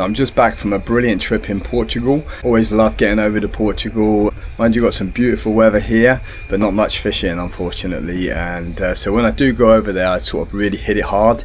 I'm just back from a brilliant trip in Portugal. Always love getting over to Portugal. Mind you, got some beautiful weather here, but not much fishing, unfortunately. And so when I do go over there, I sort of really hit it hard.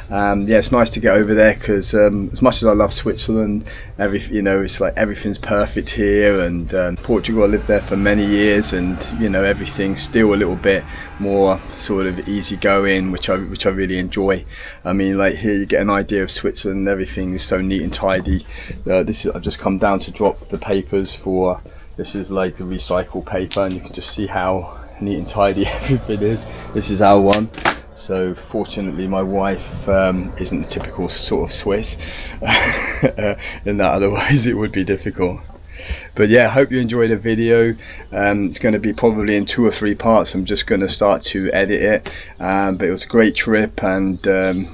Yeah, it's nice to get over there because as much as I love Switzerland, it's like everything's perfect here. And Portugal, I lived there for many years, and everything's still a little bit more sort of easygoing, which I really enjoy. I mean, like here you get an idea of Switzerland. Everything is so neat and tidy. I've just come down to drop the papers for. This is like the recycled paper, and you can just see how neat and tidy everything is. This is our one. So fortunately my wife isn't the typical sort of Swiss in that otherwise it would be difficult. But yeah, I hope you enjoyed the video. It's going to be probably in 2 or 3 parts. I'm just going to start to edit it, but it was a great trip, and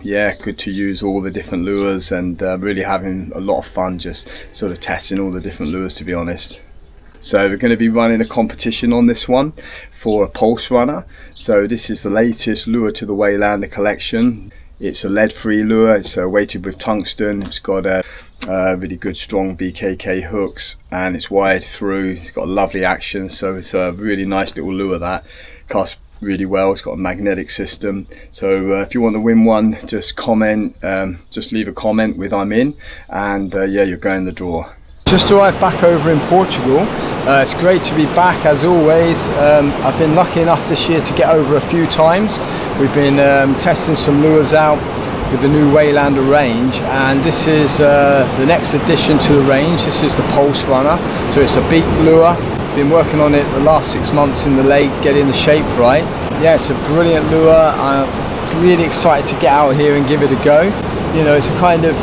yeah, good to use all the different lures, and really having a lot of fun just sort of testing all the different lures, to be honest. So we're going to be running a competition on this one for a Pulse Runner. So this is the latest lure to the Waylander collection. It's a lead-free lure. It's weighted with tungsten. It's got a really good strong BKK hooks, and it's wired through. It's got a lovely action, so it's a really nice little lure that casts really well. It's got a magnetic system. So if you want to win one, just comment, just leave a comment with "I'm in," and yeah, you're going the draw. Just arrived back over in Portugal. It's great to be back as always. I've been lucky enough this year to get over a few times. We've been testing some lures out with the new Waylander range, and this is the next addition to the range. This is the Pulse Runner. So it's a beak lure. Been working on it the last 6 months in the lake, getting the shape right. Yeah, it's a brilliant lure. I'm really excited to get out here and give it a go. It's a kind of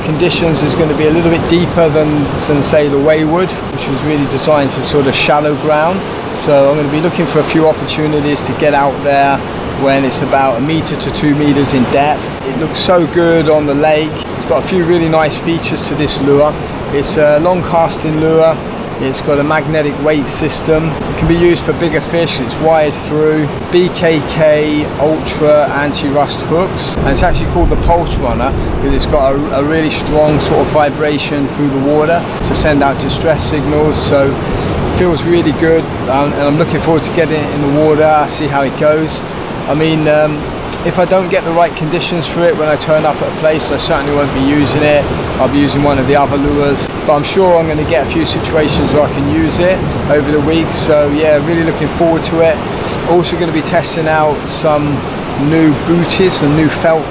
conditions is going to be a little bit deeper than say the Wayward, which was really designed for sort of shallow ground. So I'm going to be looking for a few opportunities to get out there when it's about 1 meter to 2 meters in depth. It looks so good on the lake. It's got a few really nice features to this lure. It's a long casting lure. It's got a magnetic weight system. It can be used for bigger fish. It's wired through BKK Ultra anti-rust hooks, and it's actually called the Pulse Runner because it's got a really strong sort of vibration through the water to send out distress signals. So it feels really good, and I'm looking forward to getting it in the water, see how it goes. I mean, if I don't get the right conditions for it when I turn up at a place, I certainly won't be using it. I'll be using one of the other lures, but I'm sure I'm going to get a few situations where I can use it over the week. So yeah, really looking forward to it. Also going to be testing out some new booties, some new felt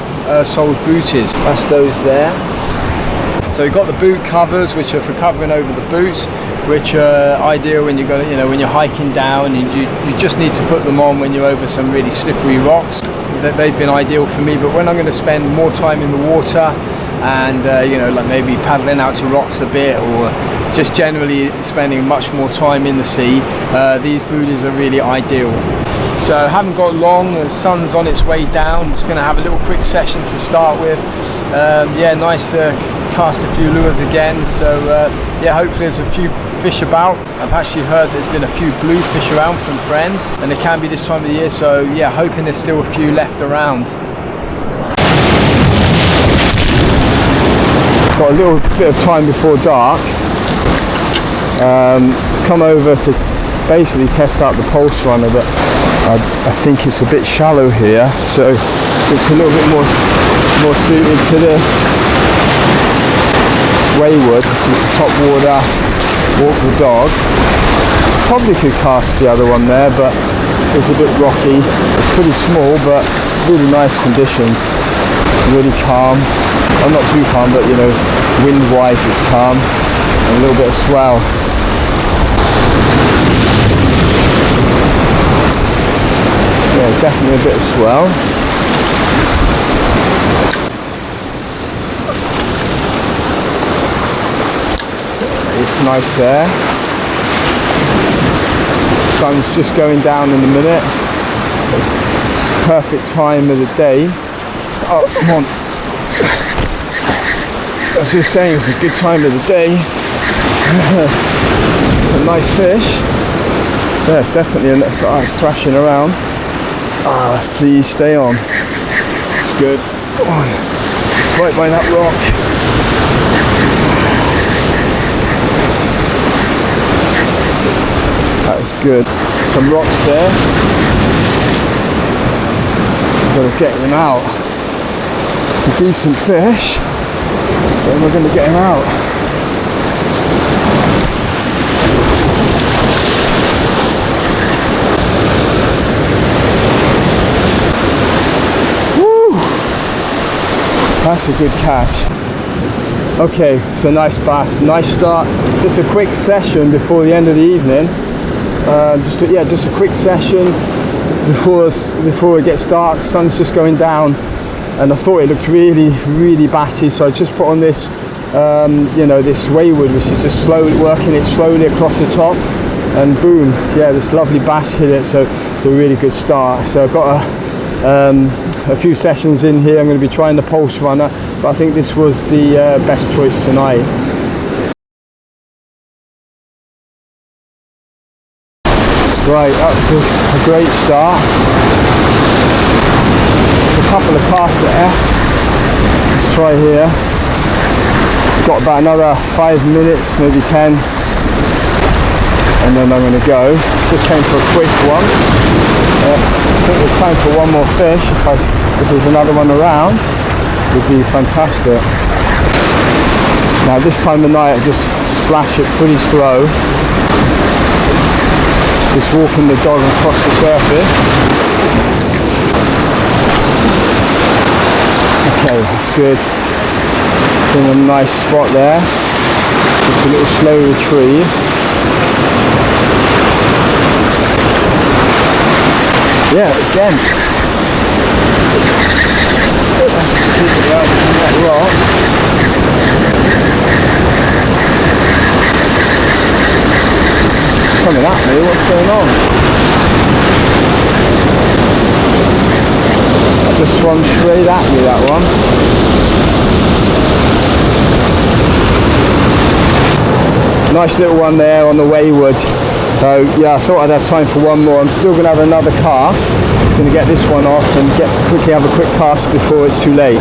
soled booties. That's those there. So we've got the boot covers, which are for covering over the boots, which are ideal when you're going, when you're hiking down, and you just need to put them on when you're over some really slippery rocks. They've been ideal for me, but when I'm going to spend more time in the water and like maybe paddling out to rocks a bit, or just generally spending much more time in the sea, these booties are really ideal. So I haven't got long, the sun's on its way down. Just going to have a little quick session to start with. Yeah, nice to cast a few lures again. So yeah, hopefully there's a few fish about. I've actually heard there's been a few bluefish around from friends, and it can be this time of the year, so yeah, hoping there's still a few left around. Got a little bit of time before dark. Come over to basically test out the Pulse Runner, but I think it's a bit shallow here, so it's a little bit more suited to this Wayward, which is the top water, walk the dog. Probably could cast the other one there, but it's a bit rocky. It's pretty small, but really nice conditions. Really calm. Well, not too calm, but wind-wise it's calm. And a little bit of swell. Yeah, definitely a bit of swell. It's nice there. Sun's just going down in a minute. It's the perfect time of the day. Oh, come on. I was just saying it's a good time of the day. It's a nice fish. Yeah, it's definitely it's thrashing around. Please stay on. It's good. Come on. Right by that rock. That's good. Some rocks there. Gotta get him out. A decent fish. Then we're gonna get him out. Woo! That's a good catch. Okay, so nice bass, nice start. Just a quick session before the end of the evening. Just a quick session before it gets dark. Sun's just going down, and I thought it looked really bassy. So I just put on this, this Wayward, which is just slowly working it slowly across the top, and boom, yeah, this lovely bass hit it. So it's a really good start. So I've got a few sessions in here. I'm going to be trying the Pulse Runner, but I think this was the best choice tonight. Right, that's a great start. A couple of casts there. Let's try here. Got about another 5 minutes, maybe 10, and then I'm going to go. Just came for a quick one. I think there's time for one more fish. If there's another one around, it would be fantastic. Now this time of night I just splash it pretty slow. Just walking the dog across the surface. Okay, that's good. It's in a nice spot there. Just a little slow retrieve. Yeah, it's again. Let's keep it right from that rock. It's coming at me, what's going on? I just swam straight at me, that one. Nice little one there on the Wayward. So yeah, I thought I'd have time for one more. I'm still going to have another cast. Just going to get this one off and quickly have a quick cast before it's too late.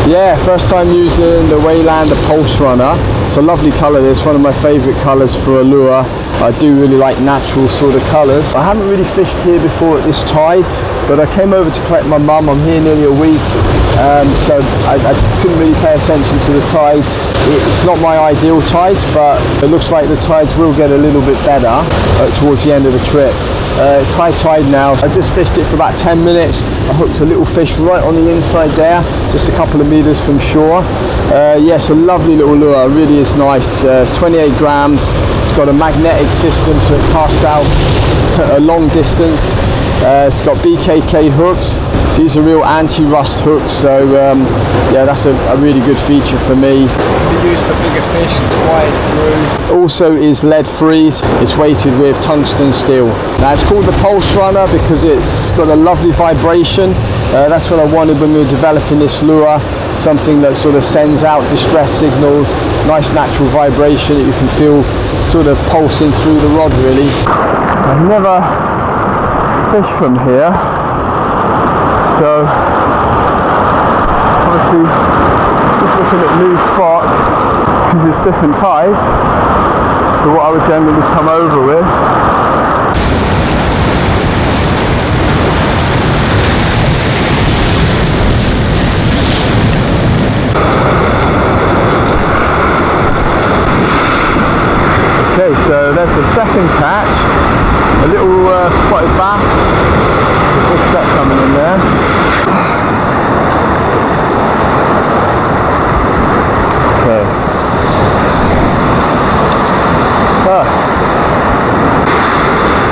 Yeah, first time using the Waylander Pulse Runner. It's a lovely colour. It's one of my favourite colours for a lure. I do really like natural sort of colours. I haven't really fished here before at this tide, but I came over to collect my mum. I'm here nearly a week, so I couldn't really pay attention to the tides. It's not my ideal tides, but it looks like the tides will get a little bit better towards the end of the trip. It's high tide now. I just fished it for about 10 minutes. I hooked a little fish right on the inside there, just a couple of meters from shore. Yes, a lovely little lure, really is nice. It's 28 grams. It's got a magnetic system, so it casts out a long distance. It's got BKK hooks. These are real anti-rust hooks, so yeah, that's a really good feature for me. Be used for bigger fish, quiet through. Also is lead free. It's weighted with tungsten steel. Now it's called the Pulse Runner because it's got a lovely vibration. That's what I wanted when we were developing this lure. Something that sort of sends out distress signals, nice natural vibration that you can feel sort of pulsing through the rod really. I've never fished from here, so obviously just looking at new spots because it's different tides to what I would generally come over with. Okay, so that's the second catch, a little spotted bass, a big set coming in there. Okay.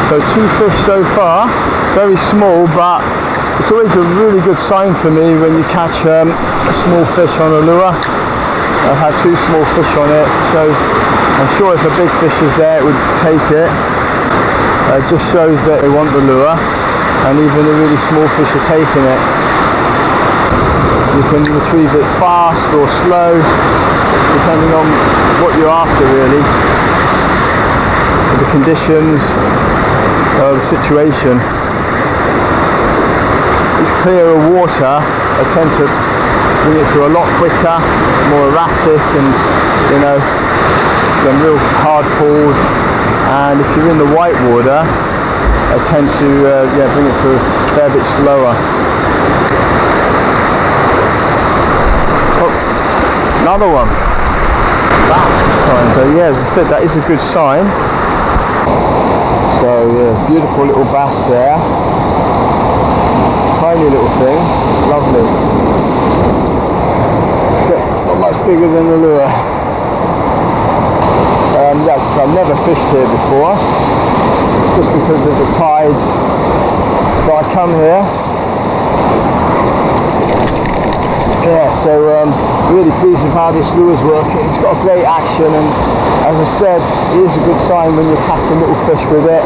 So 2 fish so far, very small, but it's always a really good sign for me when you catch a small fish on a lure. I've had 2 small fish on it, so I'm sure if a big fish is there it would take it. It just shows that they want the lure, and even the really small fish are taking it. You can retrieve it fast or slow, depending on what you're after really. The conditions, the situation. It's clearer water, I tend to bring it through a lot quicker, more erratic, and you know, some real hard pulls, and if you're in the white water, I tend to bring it through a fair bit slower. Oh, another one. Bass this time. So yeah, as I said, that is a good sign. So yeah, beautiful little bass there. Tiny little thing, lovely. Not much bigger than the lure. Yeah, because I've never fished here before, just because of the tides. But I come here. Yeah, so really pleased with how this lure's working. It's got a great action, and as I said, it is a good sign when you're catching little fish with it.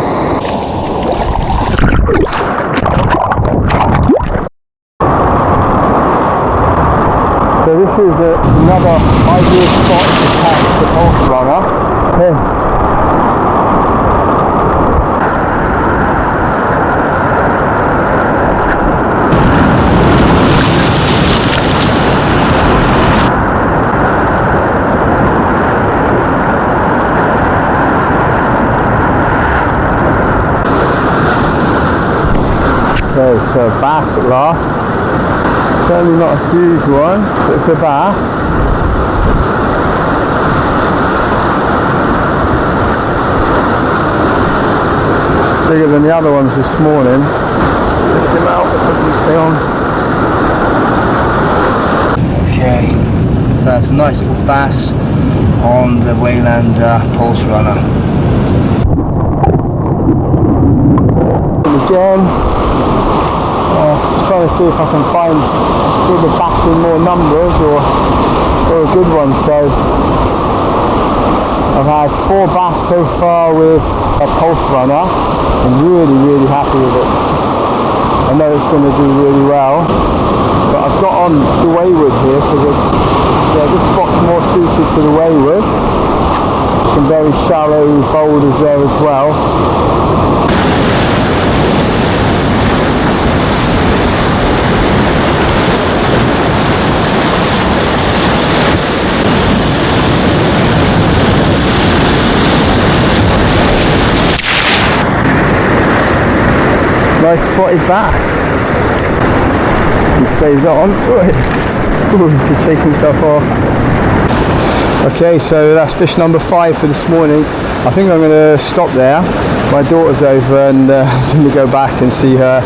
So this is another ideal spot to catch the pulse runner. Here. Okay, so bass at last. Certainly not a huge one, but it's a bass. It's bigger than the other ones this morning. Lift him out, hopefully stay on. Okay, so that's a nice little bass on the Waylander Pulse Runner. And again. Just trying to see if I can find either bass in more numbers or a good one. So I've had 4 bass so far with a Pulse Runner. I'm really happy with it. I know it's going to do really well. But I've got on the Wayward here because this spot's more suited to the Wayward. Some very shallow boulders there as well. Nice spotted bass. He stays on. Ooh, he can shake himself off. Okay, so that's fish number 5 for this morning. I think I'm going to stop there. My daughter's over and I'm going to go back and see her.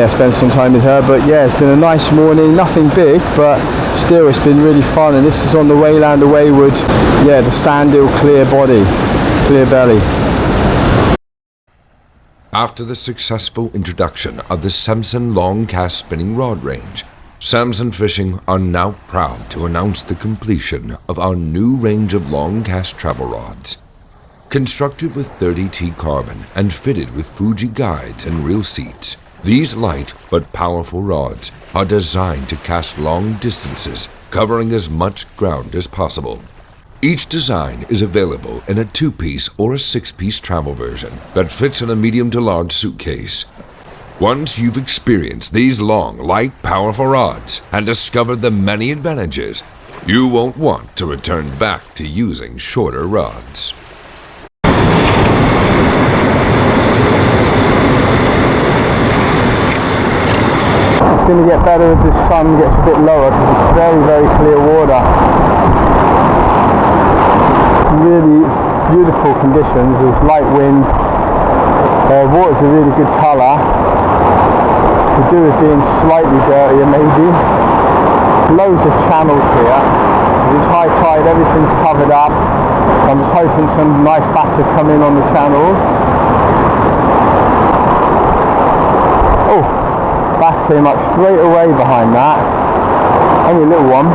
Spend some time with her. But yeah, it's been a nice morning. Nothing big, but still it's been really fun. And this is on the Waylander Wayward. Yeah, the sandhill clear body, clear belly. After the successful introduction of the Samson Long Cast spinning rod range, Samson Fishing are now proud to announce the completion of our new range of long cast travel rods. Constructed with 30T carbon and fitted with Fuji guides and reel seats, these light but powerful rods are designed to cast long distances, covering as much ground as possible. Each design is available in a 2-piece or a 6-piece travel version that fits in a medium to large suitcase. Once you've experienced these long, light, powerful rods and discovered the many advantages, you won't want to return back to using shorter rods. It's going to get better as the sun gets a bit lower because it's very clear water. Really beautiful conditions with light wind. Water's a really good colour. Could do with being slightly dirtier maybe. Loads of channels here. It's high tide, everything's covered up. I'm just hoping some nice bass will come in on the channels. Oh, bass came up straight away behind that. Only a little one.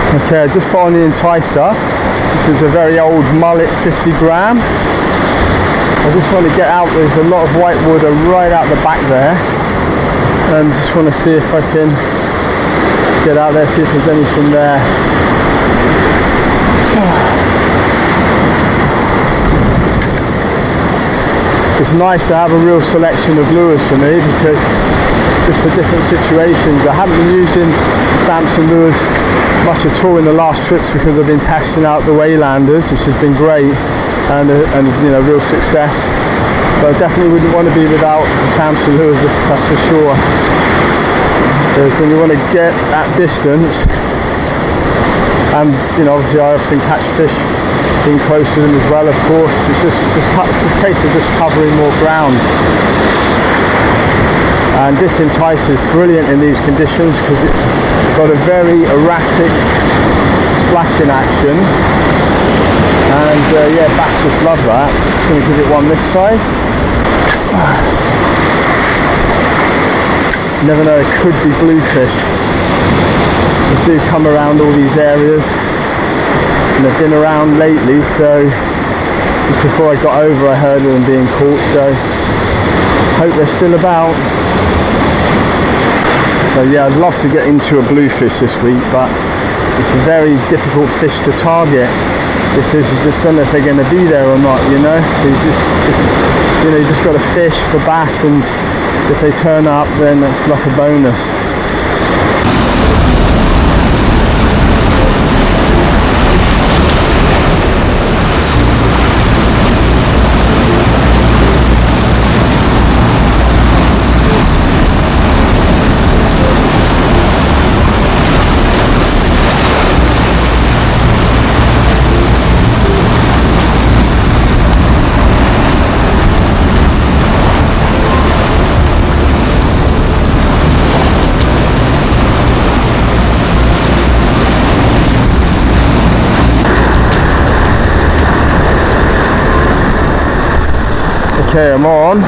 Okay, I just put on the enticer. This is a very old mullet 50 gram. I just want to get out, there's a lot of white water right out the back there. And just want to see if I can get out there, see if there's anything there. It's nice to have a real selection of lures for me because just for different situations. I haven't been using Samson lures much at all in the last trips because I've been testing out the Waylanders, which has been great and you know, real success. But I definitely wouldn't want to be without the Samson lures, that's for sure. Because when you want to get that distance, and you know, obviously I often catch fish being close to them as well, of course. It's just a case of just covering more ground. And this enticer is brilliant in these conditions because it's got a very erratic splashing action. And yeah, bass just love that. Just going to give it one this side. You never know, it could be bluefish. They do come around all these areas. And they've been around lately, so just before I got over I heard of them being caught, so hope they're still about. So yeah, I'd love to get into a bluefish this week, but it's a very difficult fish to target because you just don't know if they're going to be there or not, you know. So you just got to fish for bass, and if they turn up, then that's like a bonus. Okay, I'm on.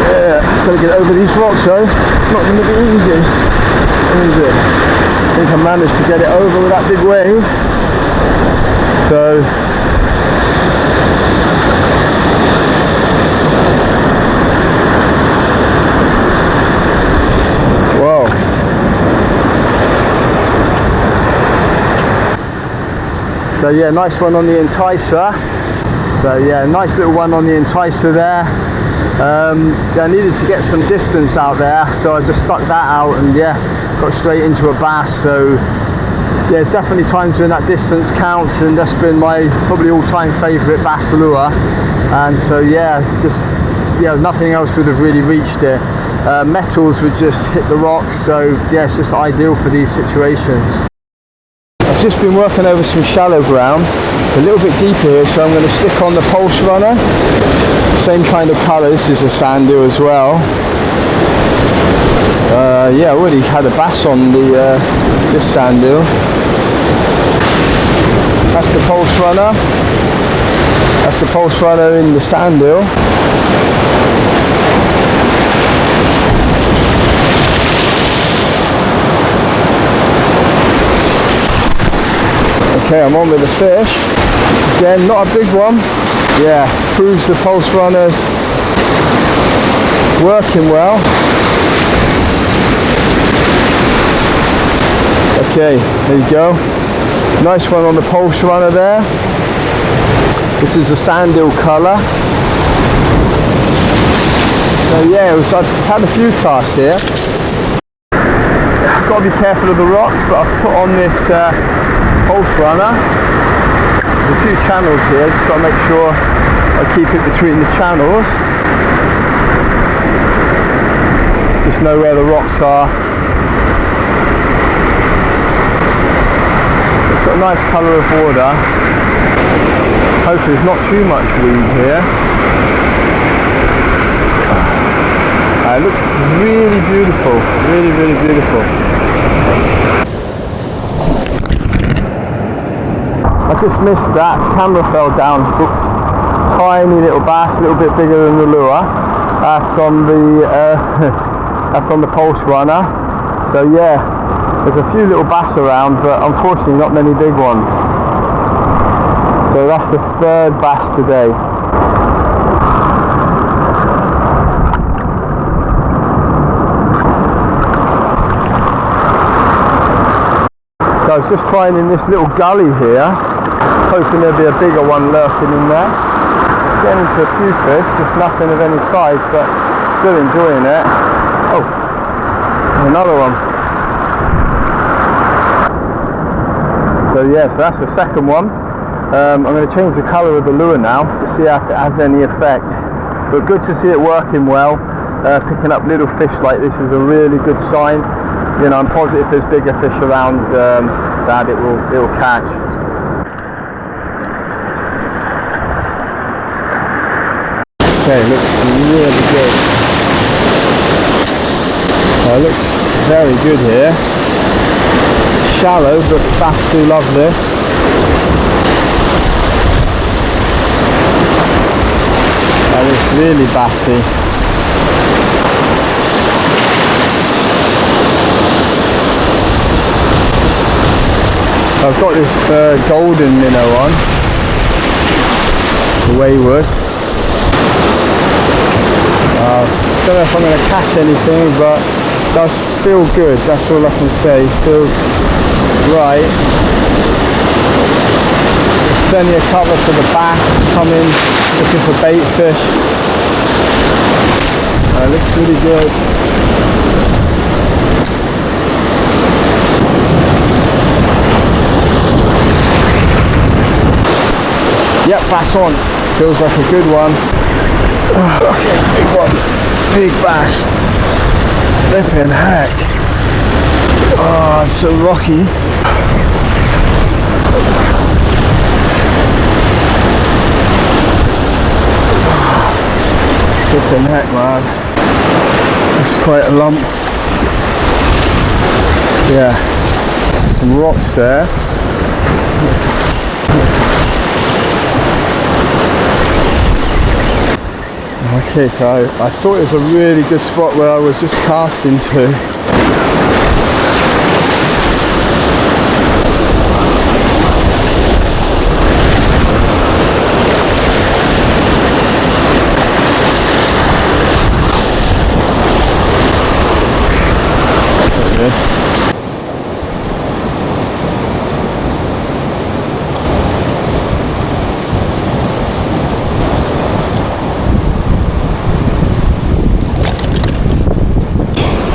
Yeah, gotta get over these rocks though. It's not gonna be easy. Is it? I think I managed to get it over with that big wave. So whoa. So yeah, nice one on the enticer. So yeah, nice little one on the enticer there. I needed to get some distance out there, so I just stuck that out and yeah, got straight into a bass. So yeah, there's definitely times when that distance counts, and that's been my probably all-time favourite bass lure. And so yeah, just nothing else would have really reached it. Metals would just hit the rocks, so yeah, it's just ideal for these situations. I've just been working over some shallow ground, a little bit deeper here, so I'm going to stick on the Pulse Runner. Same kind of colour, this is a sand eel as well. Yeah, I already had a bass on the this sand eel. That's the Pulse Runner. That's the Pulse Runner in the sand eel. Okay, I'm on with the fish. Again, not a big one. Yeah, proves the Pulse Runner's working well. Okay, there you go. Nice one on the Pulse Runner there. This is a sand eel colour. So yeah, I've had a few casts here. I've got to be careful of the rocks, but I've put on this Pulse Runner. There's a few channels here, just got to make sure I keep it between the channels. Just know where the rocks are. It's got a nice colour of water. Hopefully there's not too much weed here. It looks really beautiful, really, really beautiful. I just missed that, camera fell down, oops. Tiny little bass, a little bit bigger than the lure. That's on the that's on the Pulse Runner. So yeah, there's a few little bass around, but unfortunately not many big ones. So that's the third bass today. So I was just trying in this little gully here, hoping there'd be a bigger one lurking in there. Getting into a few fish, just nothing of any size, but still enjoying it. Oh, another one. So yeah, so that's the second one. I'm going to change the colour of the lure now to see if it has any effect. But good to see it working well. Picking up little fish like this is a really good sign. You know, I'm positive there's bigger fish around that it will catch. Okay, looks really good. It looks very good here. Shallow, but bass do love this. That is really bassy. I've got this golden minnow on, the Wayward. Don't know if I'm going to catch anything, but it does feel good, that's all I can say. Feels right. There's plenty of cover for the bass coming, looking for bait fish. It looks really good. Yep, bass on. Feels like a good one. Okay, big one. Big bass. Flipping heck. Oh, it's so rocky. Flipping heck, man. That's quite a lump. Yeah. Some rocks there. Okay, so I thought it was a really good spot where I was just casting to.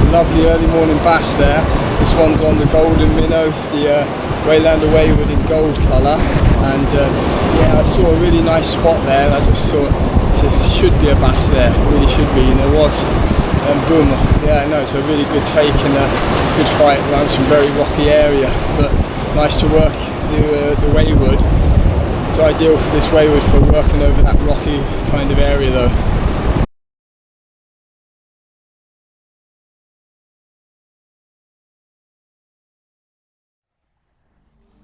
Lovely early morning bass there. This one's on the golden minnow, the Waylander Wayward in gold colour, and yeah, I saw a really nice spot there. I just thought there should be a bass there, really should be, and there was. And boom, yeah, no, it's a really good take and a good fight around some very rocky area, but nice to work the Wayward. It's ideal for this Wayward for working over that rocky kind of area though.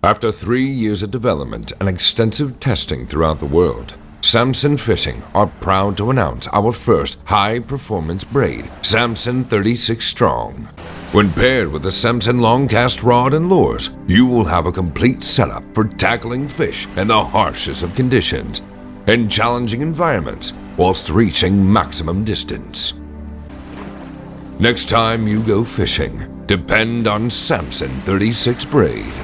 After 3 years of development and extensive testing throughout the world, Samson Fishing are proud to announce our first high-performance braid, Samson 36 Strong. When paired with the Samson Long Cast rod and lures, you will have a complete setup for tackling fish in the harshest of conditions, in challenging environments, whilst reaching maximum distance. Next time you go fishing, depend on Samson 36 Braid.